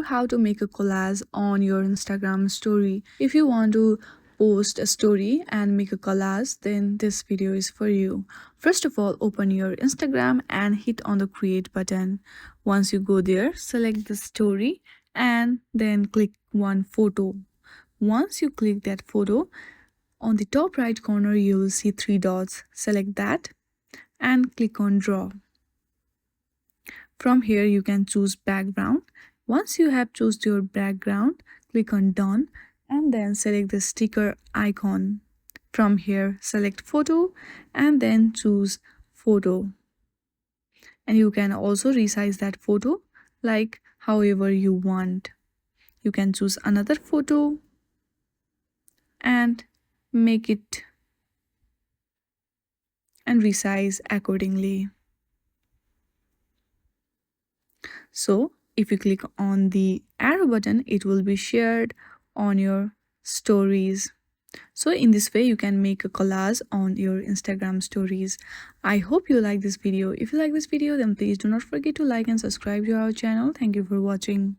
How to make a collage on your Instagram story. If you want to post a story and make a collage, then this video is for you. First of all, open your Instagram and hit on the create button. Once you go there, select the story and then click one photo. Once you click that photo, on the top right corner you will see three dots. Select that and click on draw. From here you can choose background. Once you have chosen your background, click on done and then select the sticker icon. From here select photo and then choose photo. And you can also resize that photo like however you want. You can choose another photo and make it and resize accordingly. So if you click on the arrow button, it will be shared on your stories. So in this way, you can make a collage on your Instagram stories. I hope you like this video. If you like this video, then please do not forget to like and subscribe to our channel. Thank you for watching.